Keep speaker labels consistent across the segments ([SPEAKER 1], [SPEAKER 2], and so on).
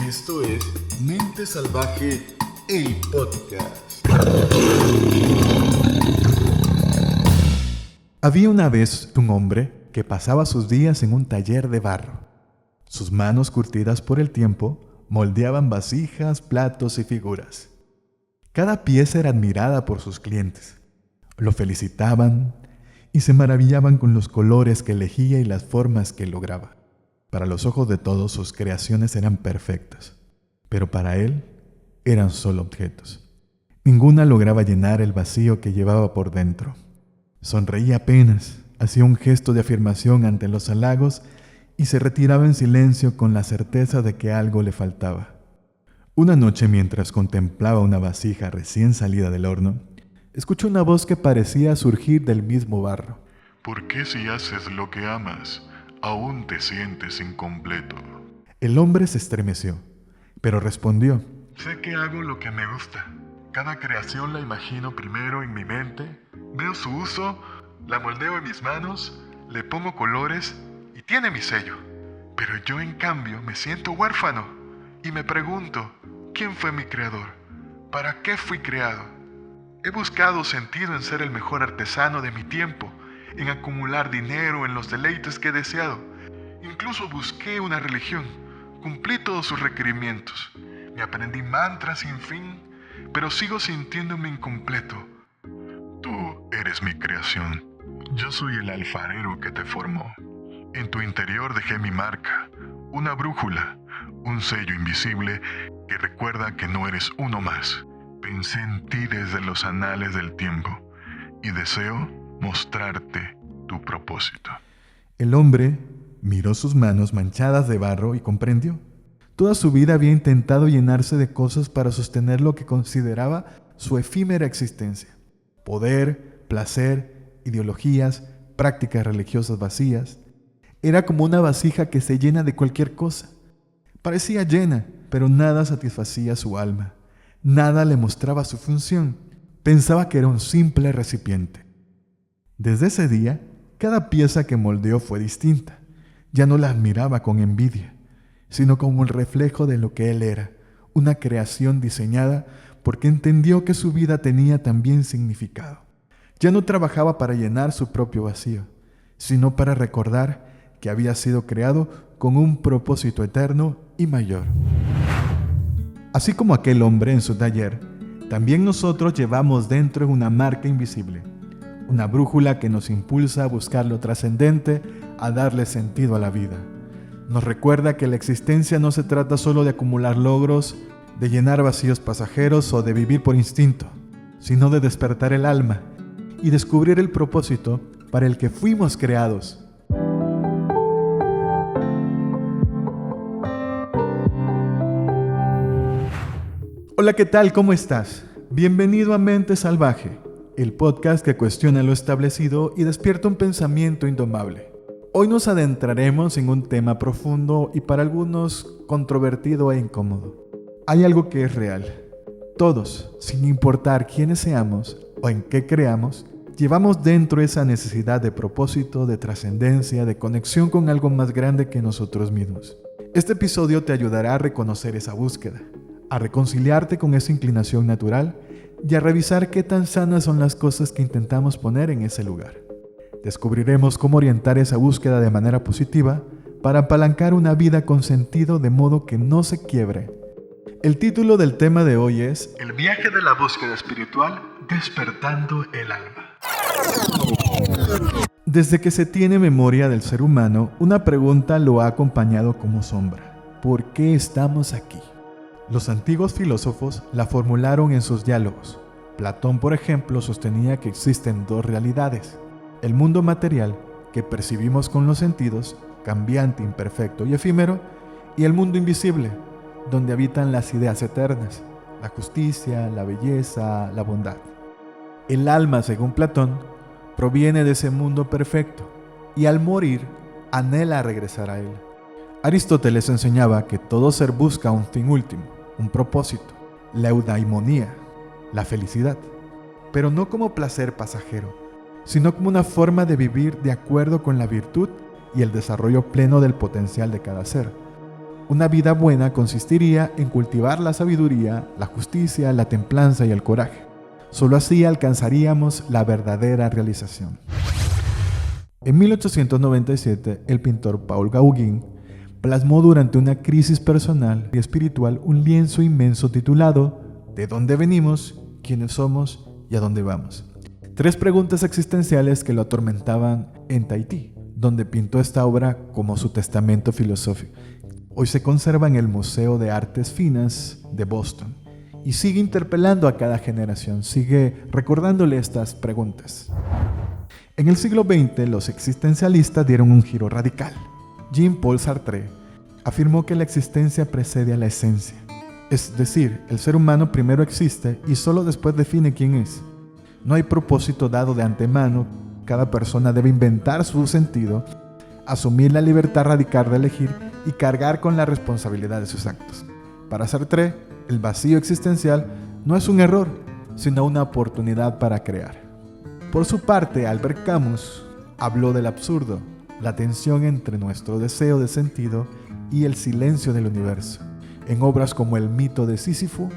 [SPEAKER 1] Esto es Mente Salvaje, el podcast.
[SPEAKER 2] Había una vez un hombre que pasaba sus días en un taller de barro. Sus manos curtidas por el tiempo moldeaban vasijas, platos y figuras. Cada pieza era admirada por sus clientes. Lo felicitaban y se maravillaban con los colores que elegía y las formas que lograba. Para los ojos de todos sus creaciones eran perfectas, pero para él eran solo objetos. Ninguna lograba llenar el vacío que llevaba por dentro. Sonreía apenas, hacía un gesto de afirmación ante los halagos y se retiraba en silencio con la certeza de que algo le faltaba. Una noche, mientras contemplaba una vasija recién salida del horno, escuchó una voz que parecía surgir del mismo barro.
[SPEAKER 3] ¿Por qué si haces lo que amas, aún te sientes incompleto?
[SPEAKER 2] El hombre se estremeció, pero respondió:
[SPEAKER 3] Sé que hago lo que me gusta. Cada creación la imagino primero en mi mente, veo su uso, la moldeo en mis manos, le pongo colores y tiene mi sello. Pero yo en cambio me siento huérfano y me pregunto, ¿quién fue mi creador? ¿Para qué fui creado? He buscado sentido en ser el mejor artesano de mi tiempo, en acumular dinero, en los deleites que he deseado. Incluso busqué una religión, cumplí todos sus requerimientos, me aprendí mantras sin fin, pero sigo sintiéndome incompleto. Tú eres mi creación, yo soy el alfarero que te formó. En tu interior dejé mi marca, una brújula, un sello invisible que recuerda que no eres uno más. Pensé en ti desde los anales del tiempo y deseo mostrarte tu propósito.
[SPEAKER 2] El hombre miró sus manos manchadas de barro y comprendió. Toda su vida había intentado llenarse de cosas para sostener lo que consideraba su efímera existencia. Poder, placer, ideologías, prácticas religiosas vacías. Era como una vasija que se llena de cualquier cosa. Parecía llena, pero nada satisfacía su alma. Nada le mostraba su función. Pensaba que era un simple recipiente. Desde ese día, cada pieza que moldeó fue distinta. Ya no la admiraba con envidia, sino como el reflejo de lo que él era, una creación diseñada porque entendió que su vida tenía también significado. Ya no trabajaba para llenar su propio vacío, sino para recordar que había sido creado con un propósito eterno y mayor. Así como aquel hombre en su taller, también nosotros llevamos dentro una marca invisible, una brújula que nos impulsa a buscar lo trascendente, a darle sentido a la vida. Nos recuerda que la existencia no se trata solo de acumular logros, de llenar vacíos pasajeros o de vivir por instinto, sino de despertar el alma y descubrir el propósito para el que fuimos creados. Hola, ¿qué tal? ¿Cómo estás? Bienvenido a Mente Salvaje, el podcast que cuestiona lo establecido y despierta un pensamiento indomable. Hoy nos adentraremos en un tema profundo y para algunos controvertido e incómodo. Hay algo que es real. Todos, sin importar quiénes seamos o en qué creamos, llevamos dentro esa necesidad de propósito, de trascendencia, de conexión con algo más grande que nosotros mismos. Este episodio te ayudará a reconocer esa búsqueda, a reconciliarte con esa inclinación natural y a revisar qué tan sanas son las cosas que intentamos poner en ese lugar. Descubriremos cómo orientar esa búsqueda de manera positiva para apalancar una vida con sentido de modo que no se quiebre. El título del tema de hoy es
[SPEAKER 3] El viaje de la búsqueda espiritual, despertando el alma.
[SPEAKER 2] Desde que se tiene memoria del ser humano, una pregunta lo ha acompañado como sombra. ¿Por qué estamos aquí? Los antiguos filósofos la formularon en sus diálogos. Platón, por ejemplo, sostenía que existen dos realidades: el mundo material, que percibimos con los sentidos, cambiante, imperfecto y efímero, y el mundo invisible, donde habitan las ideas eternas, la justicia, la belleza, la bondad. El alma, según Platón, proviene de ese mundo perfecto, y al morir, anhela regresar a él. Aristóteles enseñaba que todo ser busca un fin último, un propósito, la eudaimonía, la felicidad, pero no como placer pasajero, sino como una forma de vivir de acuerdo con la virtud y el desarrollo pleno del potencial de cada ser. Una vida buena consistiría en cultivar la sabiduría, la justicia, la templanza y el coraje. Solo así alcanzaríamos la verdadera realización. En 1897, el pintor Paul Gauguin plasmó durante una crisis personal y espiritual un lienzo inmenso titulado ¿De dónde venimos? ¿Quiénes somos? ¿Y a dónde vamos? 3 preguntas existenciales que lo atormentaban en Tahití, donde pintó esta obra como su testamento filosófico. Hoy se conserva en el Museo de Artes Finas de Boston y sigue interpelando a cada generación, sigue recordándole estas preguntas. En el siglo XX, los existencialistas dieron un giro radical. Jean-Paul Sartre afirmó que la existencia precede a la esencia. Es decir, el ser humano primero existe y solo después define quién es. No hay propósito dado de antemano, cada persona debe inventar su sentido, asumir la libertad radical de elegir y cargar con la responsabilidad de sus actos. Para Sartre, el vacío existencial no es un error, sino una oportunidad para crear. Por su parte, Albert Camus habló del absurdo, la tensión entre nuestro deseo de sentido y el silencio del universo. En obras como El mito de Sísifo,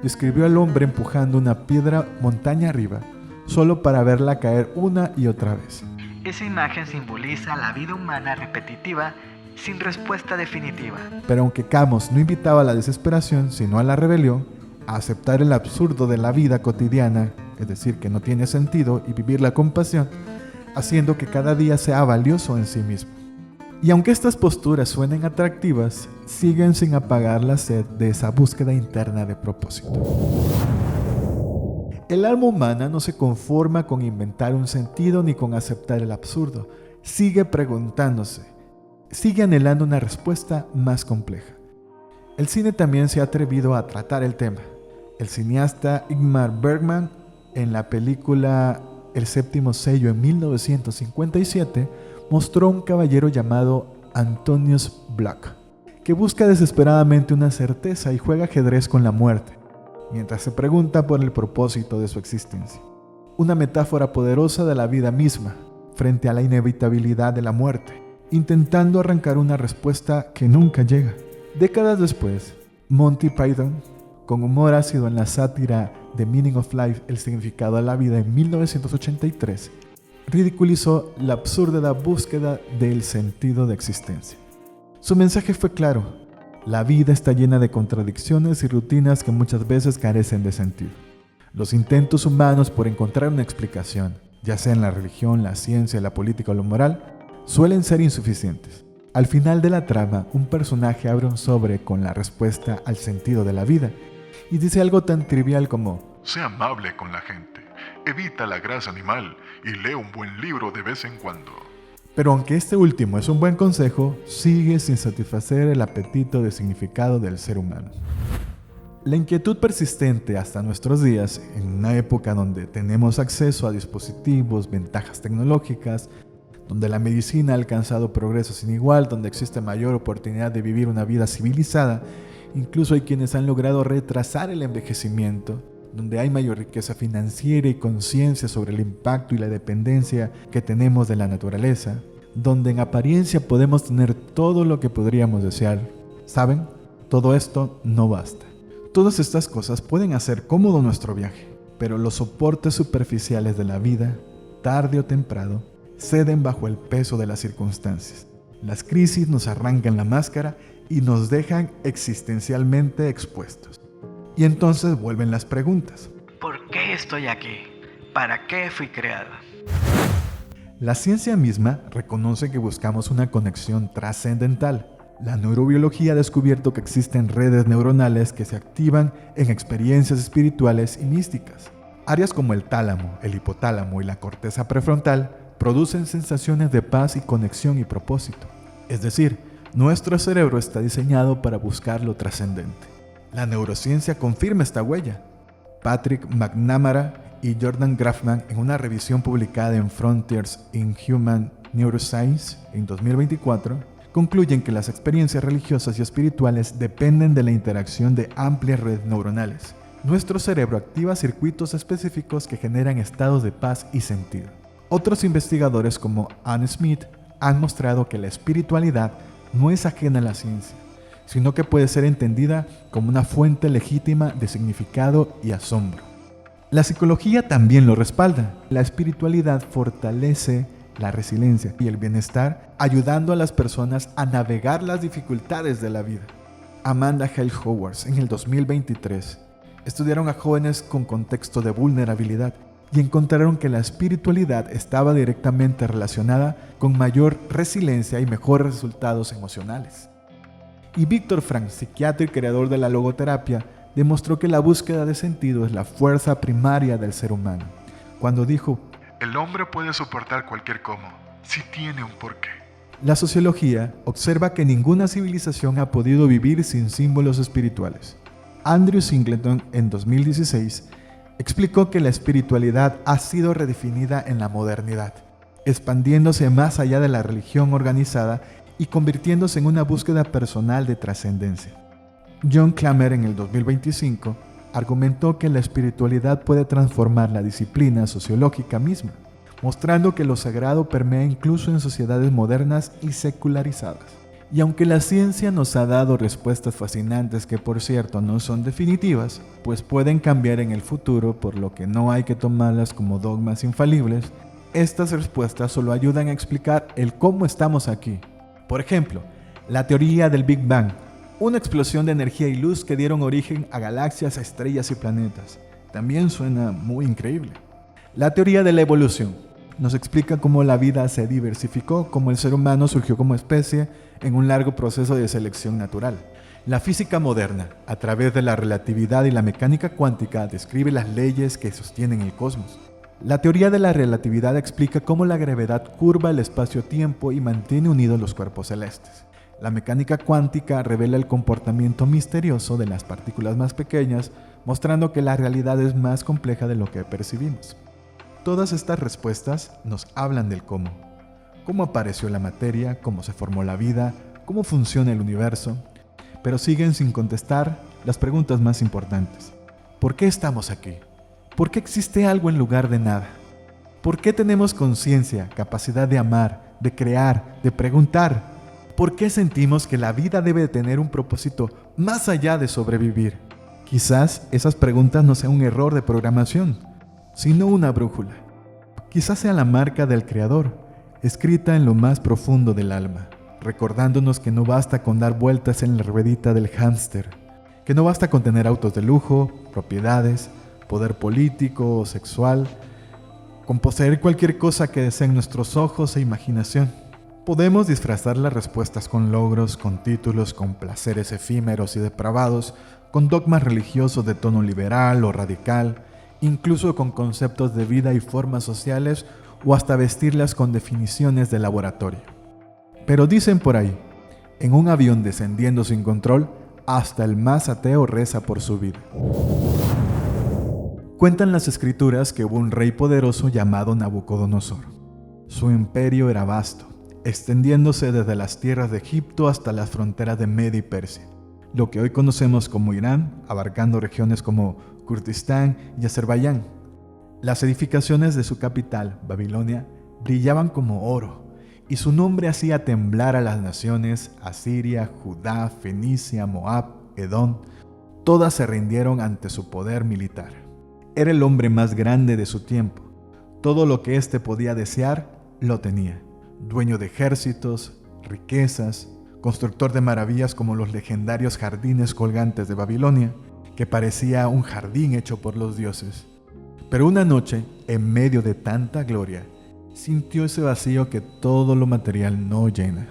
[SPEAKER 2] describió al hombre empujando una piedra montaña arriba, solo para verla caer una y otra vez.
[SPEAKER 4] Esa imagen simboliza la vida humana repetitiva sin respuesta definitiva.
[SPEAKER 2] Pero aunque Camus no invitaba a la desesperación, sino a la rebelión, a aceptar el absurdo de la vida cotidiana, es decir, que no tiene sentido, y vivirla con pasión, haciendo que cada día sea valioso en sí mismo. Y aunque estas posturas suenen atractivas, siguen sin apagar la sed de esa búsqueda interna de propósito. El alma humana no se conforma con inventar un sentido ni con aceptar el absurdo. Sigue preguntándose, sigue anhelando una respuesta más compleja. El cine también se ha atrevido a tratar el tema. El cineasta Ingmar Bergman, en la película El séptimo sello en 1957, mostró un caballero llamado Antonius Black, que busca desesperadamente una certeza y juega ajedrez con la muerte, mientras se pregunta por el propósito de su existencia. Una metáfora poderosa de la vida misma, frente a la inevitabilidad de la muerte, intentando arrancar una respuesta que nunca llega. Décadas después, Monty Python, con humor ácido en la sátira The Meaning of Life, el significado de la vida, en 1983, ridiculizó la absurda búsqueda del sentido de existencia. Su mensaje fue claro: la vida está llena de contradicciones y rutinas que muchas veces carecen de sentido. Los intentos humanos por encontrar una explicación, ya sea en la religión, la ciencia, la política o lo moral, suelen ser insuficientes. Al final de la trama, un personaje abre un sobre con la respuesta al sentido de la vida y dice algo tan trivial como:
[SPEAKER 3] Sé amable con la gente, evita la grasa animal y lee un buen libro de vez en cuando.
[SPEAKER 2] Pero aunque este último es un buen consejo, sigue sin satisfacer el apetito de significado del ser humano. La inquietud persistente hasta nuestros días, en una época donde tenemos acceso a dispositivos, ventajas tecnológicas, donde la medicina ha alcanzado progreso sin igual, donde existe mayor oportunidad de vivir una vida civilizada, incluso hay quienes han logrado retrasar el envejecimiento, donde hay mayor riqueza financiera y conciencia sobre el impacto y la dependencia que tenemos de la naturaleza, donde en apariencia podemos tener todo lo que podríamos desear. ¿Saben? Todo esto no basta. Todas estas cosas pueden hacer cómodo nuestro viaje, pero los soportes superficiales de la vida, tarde o temprano, ceden bajo el peso de las circunstancias. Las crisis nos arrancan la máscara y nos dejan existencialmente expuestos. Y entonces vuelven las preguntas.
[SPEAKER 4] ¿Por qué estoy aquí? ¿Para qué fui creado?
[SPEAKER 2] La ciencia misma reconoce que buscamos una conexión trascendental. La neurobiología ha descubierto que existen redes neuronales que se activan en experiencias espirituales y místicas. Áreas como el tálamo, el hipotálamo y la corteza prefrontal producen sensaciones de paz y conexión y propósito. Es decir, nuestro cerebro está diseñado para buscar lo trascendente. La neurociencia confirma esta huella. Patrick McNamara y Jordan Grafman, en una revisión publicada en Frontiers in Human Neuroscience en 2024, concluyen que las experiencias religiosas y espirituales dependen de la interacción de amplias redes neuronales. Nuestro cerebro activa circuitos específicos que generan estados de paz y sentido. Otros investigadores como Anne Smith han mostrado que la espiritualidad no es ajena a la ciencia, sino que puede ser entendida como una fuente legítima de significado y asombro. La psicología también lo respalda. La espiritualidad fortalece la resiliencia y el bienestar, ayudando a las personas a navegar las dificultades de la vida. Amanda Hale Howard, en el 2023, estudiaron a jóvenes con contexto de vulnerabilidad y encontraron que la espiritualidad estaba directamente relacionada con mayor resiliencia y mejores resultados emocionales. Y Viktor Frankl, psiquiatra y creador de la logoterapia, demostró que la búsqueda de sentido es la fuerza primaria del ser humano, cuando dijo:
[SPEAKER 3] el hombre puede soportar cualquier cómo, si tiene un porqué.
[SPEAKER 2] La sociología observa que ninguna civilización ha podido vivir sin símbolos espirituales. Andrew Singleton, en 2016, explicó que la espiritualidad ha sido redefinida en la modernidad, expandiéndose más allá de la religión organizada y convirtiéndose en una búsqueda personal de trascendencia. John Clamer, en el 2025, argumentó que la espiritualidad puede transformar la disciplina sociológica misma, mostrando que lo sagrado permea incluso en sociedades modernas y secularizadas. Y aunque la ciencia nos ha dado respuestas fascinantes que, por cierto, no son definitivas, pues pueden cambiar en el futuro, por lo que no hay que tomarlas como dogmas infalibles, estas respuestas solo ayudan a explicar el cómo estamos aquí. Por ejemplo, la teoría del Big Bang, una explosión de energía y luz que dieron origen a galaxias, estrellas y planetas. También suena muy increíble. La teoría de la evolución nos explica cómo la vida se diversificó, cómo el ser humano surgió como especie en un largo proceso de selección natural. La física moderna, a través de la relatividad y la mecánica cuántica, describe las leyes que sostienen el cosmos. La teoría de la relatividad explica cómo la gravedad curva el espacio-tiempo y mantiene unidos los cuerpos celestes. La mecánica cuántica revela el comportamiento misterioso de las partículas más pequeñas, mostrando que la realidad es más compleja de lo que percibimos. Todas estas respuestas nos hablan del cómo. Cómo apareció la materia, cómo se formó la vida, cómo funciona el universo, pero siguen sin contestar las preguntas más importantes. ¿Por qué estamos aquí? ¿Por qué existe algo en lugar de nada? ¿Por qué tenemos conciencia, capacidad de amar, de crear, de preguntar? ¿Por qué sentimos que la vida debe tener un propósito más allá de sobrevivir? Quizás esas preguntas no sean un error de programación, sino una brújula. Quizás sea la marca del Creador, escrita en lo más profundo del alma, recordándonos que no basta con dar vueltas en la ruedita del hámster, que no basta con tener autos de lujo, propiedades, poder político o sexual, con poseer cualquier cosa que deseen nuestros ojos e imaginación. Podemos disfrazar las respuestas con logros, con títulos, con placeres efímeros y depravados, con dogmas religiosos de tono liberal o radical, incluso con conceptos de vida y formas sociales o hasta vestirlas con definiciones de laboratorio. Pero dicen por ahí, en un avión descendiendo sin control, hasta el más ateo reza por su vida. Cuentan las escrituras que hubo un rey poderoso llamado Nabucodonosor. Su imperio era vasto, extendiéndose desde las tierras de Egipto hasta las fronteras de Media y Persia, lo que hoy conocemos como Irán, abarcando regiones como Kurdistán y Azerbaiyán. Las edificaciones de su capital, Babilonia, brillaban como oro, y su nombre hacía temblar a las naciones Asiria, Judá, Fenicia, Moab, Edom. Todas se rindieron ante su poder militar. Era el hombre más grande de su tiempo. Todo lo que éste podía desear, lo tenía. Dueño de ejércitos, riquezas, constructor de maravillas como los legendarios jardines colgantes de Babilonia, que parecía un jardín hecho por los dioses. Pero una noche, en medio de tanta gloria, sintió ese vacío que todo lo material no llena.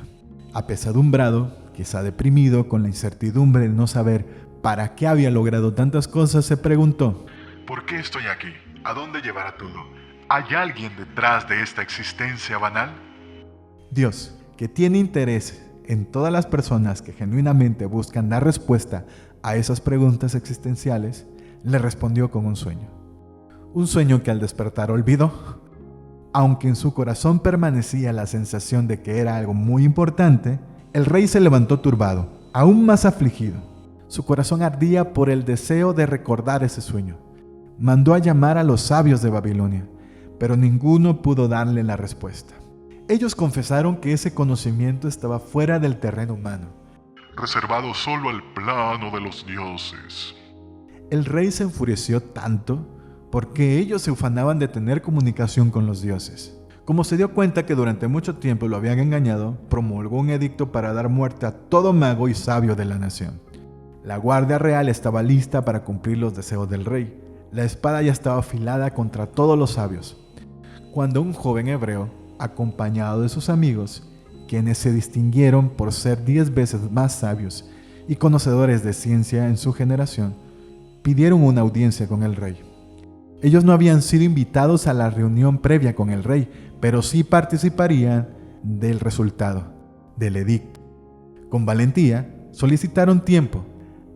[SPEAKER 2] Apesadumbrado, quizá deprimido con la incertidumbre de no saber para qué había logrado tantas cosas, se preguntó:
[SPEAKER 3] ¿por qué estoy aquí? ¿A dónde llevará todo? ¿Hay alguien detrás de esta existencia banal?
[SPEAKER 2] Dios, que tiene interés en todas las personas que genuinamente buscan dar respuesta a esas preguntas existenciales, le respondió con un sueño. Un sueño que al despertar olvidó. Aunque en su corazón permanecía la sensación de que era algo muy importante, el rey se levantó turbado, aún más afligido. Su corazón ardía por el deseo de recordar ese sueño. Mandó a llamar a los sabios de Babilonia, pero ninguno pudo darle la respuesta. Ellos confesaron que ese conocimiento estaba fuera del terreno humano.
[SPEAKER 3] reservado solo al plano de los dioses.
[SPEAKER 2] El rey se enfureció tanto porque ellos se ufanaban de tener comunicación con los dioses. Como se dio cuenta que durante mucho tiempo lo habían engañado, promulgó un edicto para dar muerte a todo mago y sabio de la nación. La guardia real estaba lista para cumplir los deseos del rey. La espada ya estaba afilada contra todos los sabios. Cuando un joven hebreo, acompañado de sus amigos, quienes se distinguieron por ser 10 veces más sabios y conocedores de ciencia en su generación, pidieron una audiencia con el rey. Ellos no habían sido invitados a la reunión previa con el rey, pero sí participarían del resultado, del edicto. Con valentía, solicitaron tiempo,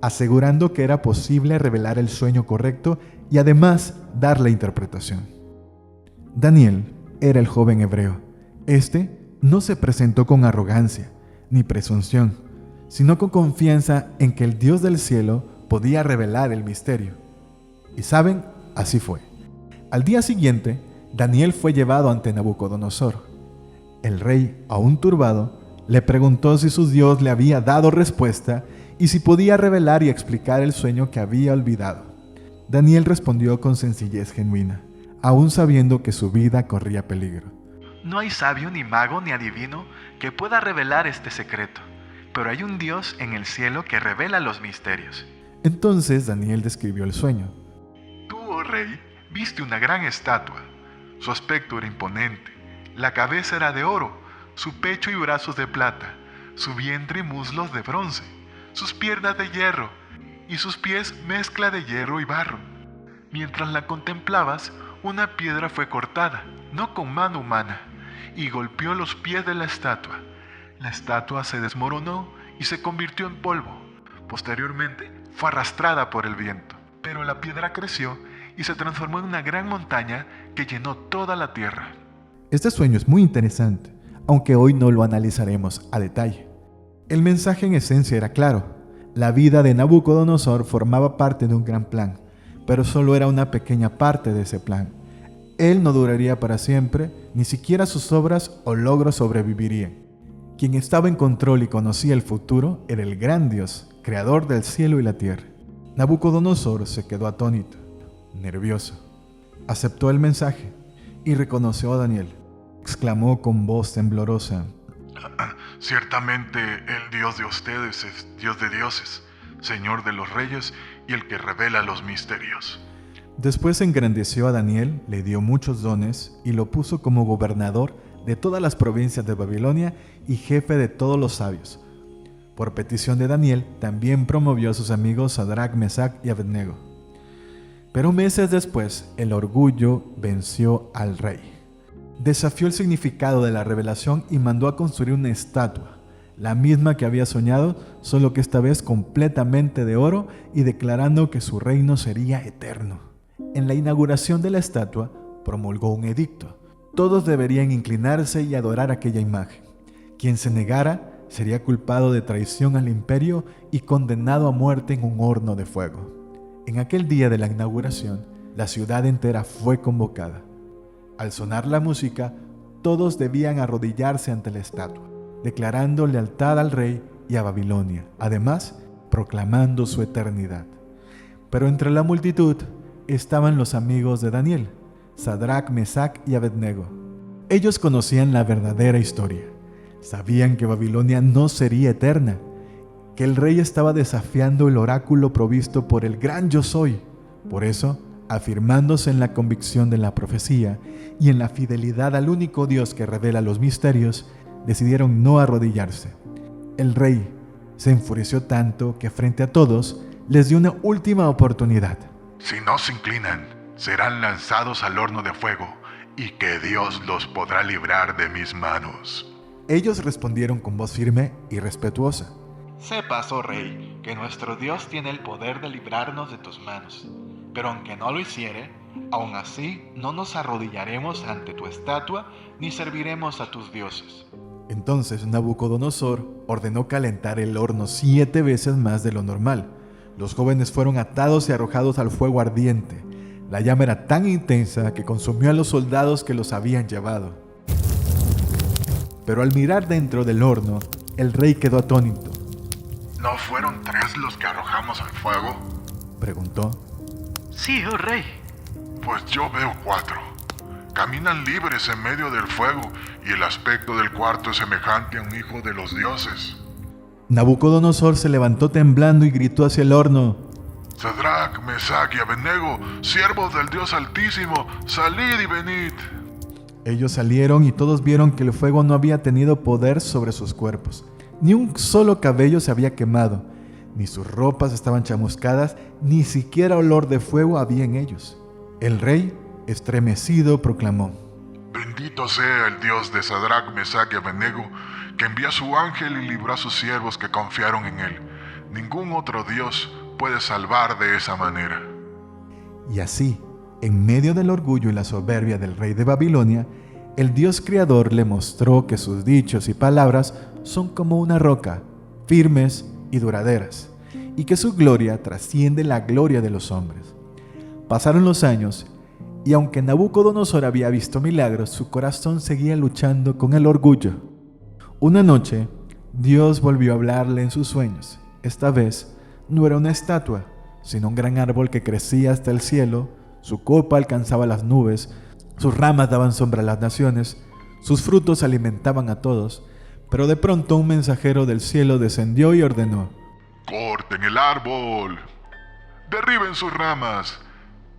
[SPEAKER 2] asegurando que era posible revelar el sueño correcto y además dar la interpretación. Daniel era el joven hebreo. Este no se presentó con arrogancia ni presunción, sino con confianza en que el Dios del cielo podía revelar el misterio. Y saben, así fue. Al día siguiente, Daniel fue llevado ante Nabucodonosor. El rey, aún turbado, le preguntó si su Dios le había dado respuesta y si podía revelar y explicar el sueño que había olvidado. Daniel respondió con sencillez genuina, aún sabiendo que su vida corría peligro.
[SPEAKER 4] No hay sabio, ni mago, ni adivino que pueda revelar este secreto, pero hay un Dios en el cielo que revela los misterios.
[SPEAKER 2] Entonces Daniel describió el sueño.
[SPEAKER 3] Tú, oh rey, viste una gran estatua. Su aspecto era imponente. La cabeza era de oro, su pecho y brazos de plata, su vientre y muslos de bronce, sus piernas de hierro y sus pies mezcla de hierro y barro. Mientras la contemplabas, una piedra fue cortada, no con mano humana, y golpeó los pies de la estatua. La estatua se desmoronó y se convirtió en polvo. Posteriormente, fue arrastrada por el viento, pero la piedra creció y se transformó en una gran montaña que llenó toda la tierra.
[SPEAKER 2] Este sueño es muy interesante, aunque hoy no lo analizaremos a detalle. El mensaje en esencia era claro. La vida de Nabucodonosor formaba parte de un gran plan, pero solo era una pequeña parte de ese plan. Él no duraría para siempre, ni siquiera sus obras o logros sobrevivirían. Quien estaba en control y conocía el futuro era el gran Dios, creador del cielo y la tierra. Nabucodonosor se quedó atónito, nervioso. Aceptó el mensaje y reconoció a Daniel. Exclamó con voz temblorosa:
[SPEAKER 3] Ciertamente el Dios de ustedes es Dios de dioses, Señor de los reyes y el que revela los misterios.
[SPEAKER 2] Después engrandeció a Daniel, le dio muchos dones y lo puso como gobernador de todas las provincias de Babilonia y jefe de todos los sabios. Por petición de Daniel, también promovió a sus amigos Sadrac, Mesac y Abednego. Pero meses después, el orgullo venció al rey. Desafió el significado de la revelación y mandó a construir una estatua, la misma que había soñado, solo que esta vez completamente de oro y declarando que su reino sería eterno. En la inauguración de la estatua, promulgó un edicto. Todos deberían inclinarse y adorar aquella imagen. Quien se negara sería culpado de traición al imperio y condenado a muerte en un horno de fuego. En aquel día de la inauguración, la ciudad entera fue convocada. Al sonar la música, todos debían arrodillarse ante la estatua, declarando lealtad al rey y a Babilonia, además proclamando su eternidad. Pero entre la multitud estaban los amigos de Daniel, Sadrac, Mesac y Abednego. Ellos conocían la verdadera historia. Sabían que Babilonia no sería eterna, que el rey estaba desafiando el oráculo provisto por el gran Yo Soy. Por eso, afirmándose en la convicción de la profecía y en la fidelidad al único Dios que revela los misterios, decidieron no arrodillarse. El rey se enfureció tanto que frente a todos les dio una última oportunidad.
[SPEAKER 3] Si no se inclinan, serán lanzados al horno de fuego, y que Dios los podrá librar de mis manos.
[SPEAKER 2] Ellos respondieron con voz firme y respetuosa:
[SPEAKER 4] Sepas, oh rey, que nuestro Dios tiene el poder de librarnos de tus manos. Pero aunque no lo hiciere, aún así no nos arrodillaremos ante tu estatua ni serviremos a tus dioses.
[SPEAKER 2] Entonces Nabucodonosor ordenó calentar el horno 7 veces más de lo normal. Los jóvenes fueron atados y arrojados al fuego ardiente. La llama era tan intensa que consumió a los soldados que los habían llevado. Pero al mirar dentro del horno, el rey quedó atónito.
[SPEAKER 3] ¿No fueron 3 los que arrojamos al fuego?
[SPEAKER 2] Preguntó.
[SPEAKER 5] Sí, oh rey.
[SPEAKER 3] Pues yo veo 4. Caminan libres en medio del fuego y el aspecto del cuarto es semejante a un hijo de los dioses.
[SPEAKER 2] Nabucodonosor se levantó temblando y gritó hacia el horno.
[SPEAKER 3] Sadrach, Mesach y Abednego, siervos del Dios Altísimo, salid y venid.
[SPEAKER 2] Ellos salieron y todos vieron que el fuego no había tenido poder sobre sus cuerpos. Ni un solo cabello se había quemado, ni sus ropas estaban chamuscadas, ni siquiera olor de fuego había en ellos. El rey, estremecido, proclamó:
[SPEAKER 3] Bendito sea el Dios de Sadrach, Mesach y Abednego, que envía a su ángel y libró a sus siervos que confiaron en él. Ningún otro Dios puede salvar de esa manera.
[SPEAKER 2] Y así, en medio del orgullo y la soberbia del rey de Babilonia, el Dios Creador le mostró que sus dichos y palabras son como una roca, firmes y duraderas, y que su gloria trasciende la gloria de los hombres. Pasaron los años, y aunque Nabucodonosor había visto milagros, su corazón seguía luchando con el orgullo. Una noche, Dios volvió a hablarle en sus sueños. Esta vez, no era una estatua, sino un gran árbol que crecía hasta el cielo. Su copa alcanzaba las nubes, sus ramas daban sombra a las naciones, sus frutos alimentaban a todos. Pero de pronto un mensajero del cielo descendió y ordenó:
[SPEAKER 3] Corten el árbol, derriben sus ramas,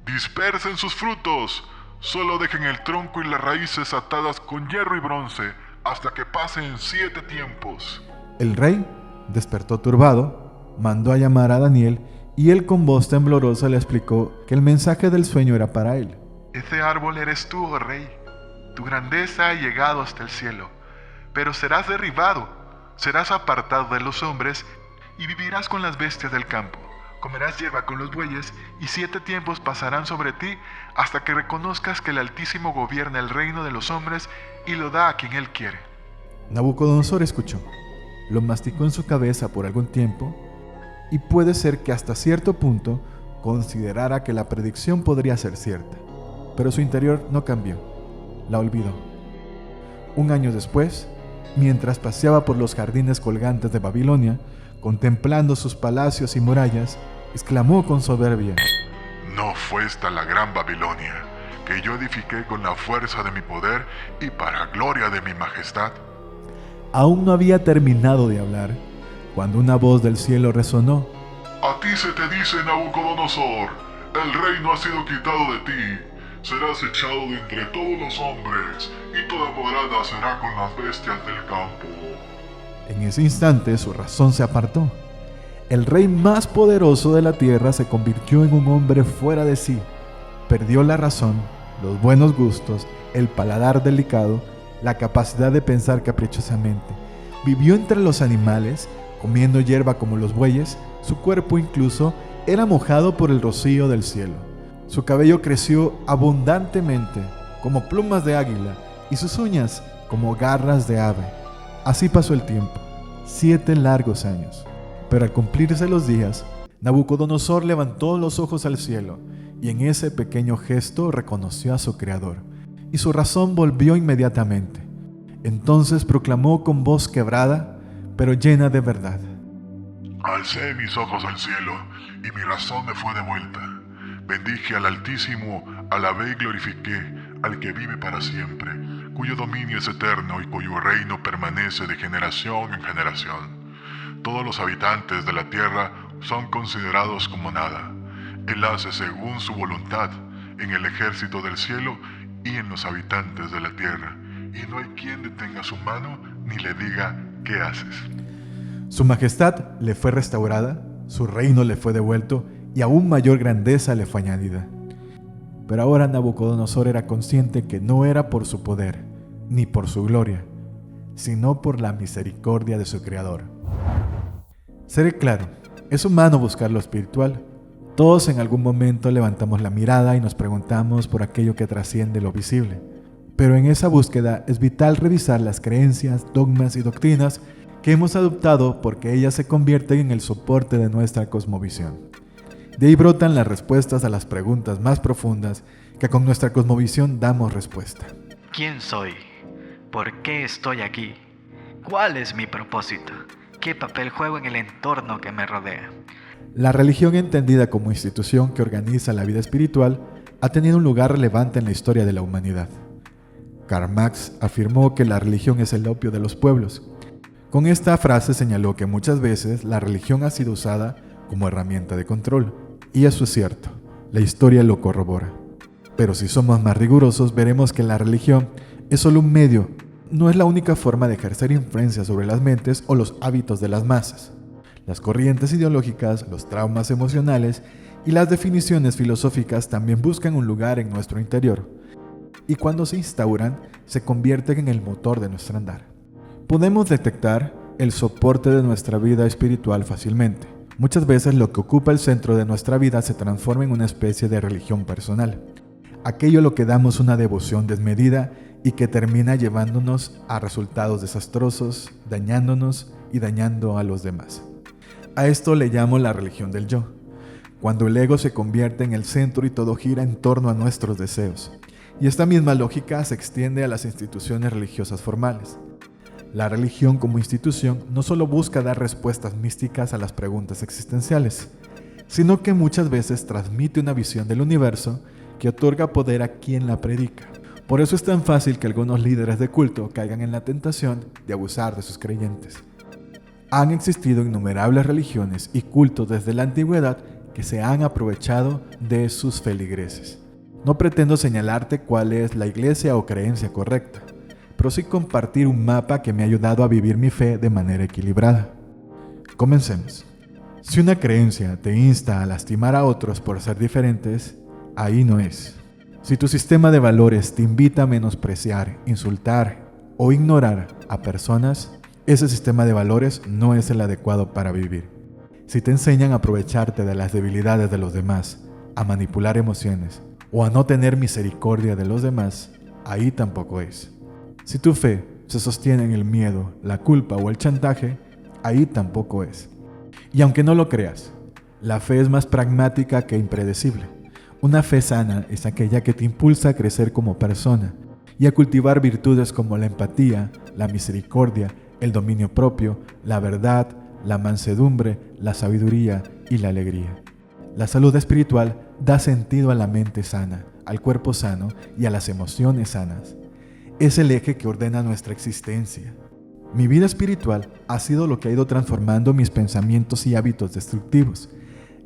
[SPEAKER 3] dispersen sus frutos, solo dejen el tronco y las raíces atadas con hierro y bronce hasta que pasen 7 tiempos.
[SPEAKER 2] El rey despertó turbado, mandó a llamar a Daniel y él con voz temblorosa le explicó que el mensaje del sueño era para él.
[SPEAKER 4] Ese árbol eres tú, oh rey. Tu grandeza ha llegado hasta el cielo, pero serás derribado, serás apartado de los hombres y vivirás con las bestias del campo. Comerás hierba con los bueyes y 7 tiempos pasarán sobre ti hasta que reconozcas que el Altísimo gobierna el reino de los hombres y lo da a quien él quiere.
[SPEAKER 2] Nabucodonosor escuchó, lo masticó en su cabeza por algún tiempo y puede ser que hasta cierto punto considerara que la predicción podría ser cierta, pero su interior no cambió, la olvidó. Un año después, mientras paseaba por los jardines colgantes de Babilonia, contemplando sus palacios y murallas, exclamó con soberbia:
[SPEAKER 3] ¿No fue esta la gran Babilonia, que yo edifiqué con la fuerza de mi poder y para gloria de mi majestad?
[SPEAKER 2] Aún no había terminado de hablar, cuando una voz del cielo resonó:
[SPEAKER 3] A ti se te dice, Nabucodonosor, el reino ha sido quitado de ti. Serás echado de entre todos los hombres, y toda morada será con las bestias del campo.
[SPEAKER 2] En ese instante su razón se apartó. El rey más poderoso de la tierra se convirtió en un hombre fuera de sí. Perdió la razón, los buenos gustos, el paladar delicado, la capacidad de pensar caprichosamente. Vivió entre los animales, comiendo hierba como los bueyes. Su cuerpo incluso era mojado por el rocío del cielo. Su cabello creció abundantemente, como plumas de águila, y sus uñas como garras de ave. Así pasó el tiempo, 7 largos años. Pero al cumplirse los días, Nabucodonosor levantó los ojos al cielo, y en ese pequeño gesto reconoció a su Creador, y su razón volvió inmediatamente. Entonces proclamó con voz quebrada, pero llena de verdad:
[SPEAKER 3] Alcé mis ojos al cielo, y mi razón me fue devuelta. Bendije al Altísimo, alabé y glorifiqué al que vive para siempre, cuyo dominio es eterno y cuyo reino permanece de generación en generación. Todos los habitantes de la tierra son considerados como nada. Él hace según su voluntad en el ejército del cielo y en los habitantes de la tierra, y no hay quien detenga su mano ni le diga ¿qué haces?
[SPEAKER 2] Su majestad le fue restaurada, su reino le fue devuelto y aún mayor grandeza le fue añadida. Pero ahora Nabucodonosor era consciente que no era por su poder, ni por su gloria, sino por la misericordia de su Creador. Seré claro, es humano buscar lo espiritual. Todos en algún momento levantamos la mirada y nos preguntamos por aquello que trasciende lo visible. Pero en esa búsqueda es vital revisar las creencias, dogmas y doctrinas que hemos adoptado, porque ellas se convierten en el soporte de nuestra cosmovisión. De ahí brotan las respuestas a las preguntas más profundas que con nuestra cosmovisión damos respuesta.
[SPEAKER 5] ¿Quién soy? ¿Por qué estoy aquí? ¿Cuál es mi propósito? ¿Qué papel juego en el entorno que me rodea?
[SPEAKER 2] La religión, entendida como institución que organiza la vida espiritual, ha tenido un lugar relevante en la historia de la humanidad. Karl Marx afirmó que la religión es el opio de los pueblos. Con esta frase señaló que muchas veces la religión ha sido usada como herramienta de control. Y eso es cierto, la historia lo corrobora. Pero si somos más rigurosos, veremos que la religión es solo un medio, no es la única forma de ejercer influencia sobre las mentes o los hábitos de las masas. Las corrientes ideológicas, los traumas emocionales y las definiciones filosóficas también buscan un lugar en nuestro interior. Y cuando se instauran, se convierten en el motor de nuestro andar. Podemos detectar el soporte de nuestra vida espiritual fácilmente. Muchas veces lo que ocupa el centro de nuestra vida se transforma en una especie de religión personal. Aquello a lo que damos una devoción desmedida y que termina llevándonos a resultados desastrosos, dañándonos y dañando a los demás. A esto le llamo la religión del yo, cuando el ego se convierte en el centro y todo gira en torno a nuestros deseos. Y esta misma lógica se extiende a las instituciones religiosas formales. La religión como institución no solo busca dar respuestas místicas a las preguntas existenciales, sino que muchas veces transmite una visión del universo que otorga poder a quien la predica. Por eso es tan fácil que algunos líderes de culto caigan en la tentación de abusar de sus creyentes. Han existido innumerables religiones y cultos desde la antigüedad que se han aprovechado de sus feligreses. No pretendo señalarte cuál es la iglesia o creencia correcta, pero sí compartir un mapa que me ha ayudado a vivir mi fe de manera equilibrada. Comencemos. Si una creencia te insta a lastimar a otros por ser diferentes, ahí no es. Si tu sistema de valores te invita a menospreciar, insultar o ignorar a personas, ese sistema de valores no es el adecuado para vivir. Si te enseñan a aprovecharte de las debilidades de los demás, a manipular emociones o a no tener misericordia de los demás, ahí tampoco es. Si tu fe se sostiene en el miedo, la culpa o el chantaje, ahí tampoco es. Y aunque no lo creas, la fe es más pragmática que impredecible. Una fe sana es aquella que te impulsa a crecer como persona y a cultivar virtudes como la empatía, la misericordia, el dominio propio, la verdad, la mansedumbre, la sabiduría y la alegría. La salud espiritual da sentido a la mente sana, al cuerpo sano y a las emociones sanas. Es el eje que ordena nuestra existencia. Mi vida espiritual ha sido lo que ha ido transformando mis pensamientos y hábitos destructivos.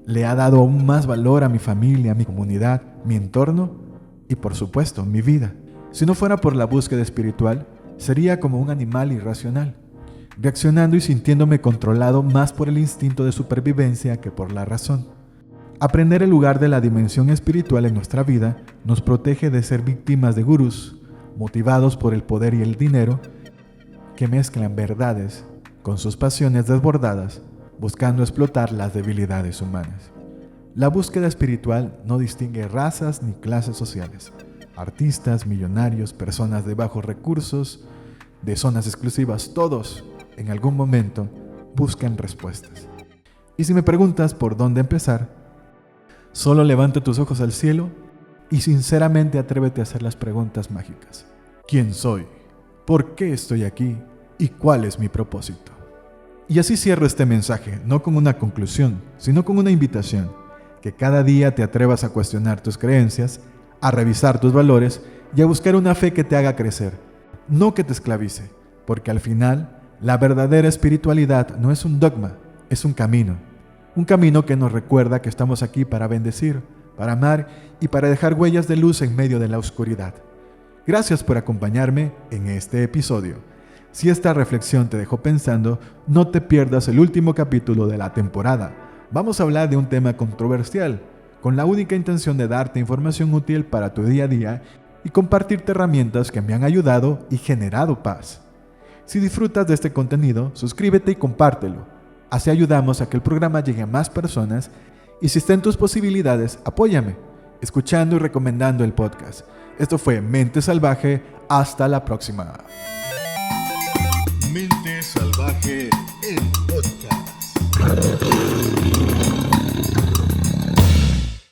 [SPEAKER 2] Le ha dado aún más valor a mi familia, a mi comunidad, mi entorno y, por supuesto, mi vida. Si no fuera por la búsqueda espiritual, sería como un animal irracional, reaccionando y sintiéndome controlado más por el instinto de supervivencia que por la razón. Aprender el lugar de la dimensión espiritual en nuestra vida nos protege de ser víctimas de gurús, motivados por el poder y el dinero, que mezclan verdades con sus pasiones desbordadas, buscando explotar las debilidades humanas. La búsqueda espiritual no distingue razas ni clases sociales. Artistas, millonarios, personas de bajos recursos, de zonas exclusivas, todos, en algún momento, buscan respuestas. Y si me preguntas por dónde empezar, solo levanta tus ojos al cielo y sinceramente atrévete a hacer las preguntas mágicas. ¿Quién soy? ¿Por qué estoy aquí? ¿Y cuál es mi propósito? Y así cierro este mensaje, no con una conclusión, sino con una invitación, que cada día te atrevas a cuestionar tus creencias, a revisar tus valores y a buscar una fe que te haga crecer, no que te esclavice, porque al final, la verdadera espiritualidad no es un dogma, es un camino que nos recuerda que estamos aquí para bendecir, para amar y para dejar huellas de luz en medio de la oscuridad. Gracias por acompañarme en este episodio. Si esta reflexión te dejó pensando, no te pierdas el último capítulo de la temporada. Vamos a hablar de un tema controversial, con la única intención de darte información útil para tu día a día y compartirte herramientas que me han ayudado y generado paz. Si disfrutas de este contenido, suscríbete y compártelo. Así ayudamos a que el programa llegue a más personas y si está en tus posibilidades, apóyame, escuchando y recomendando el podcast. Esto fue Mente Salvaje. Hasta la próxima.
[SPEAKER 1] Mente Salvaje, el podcast.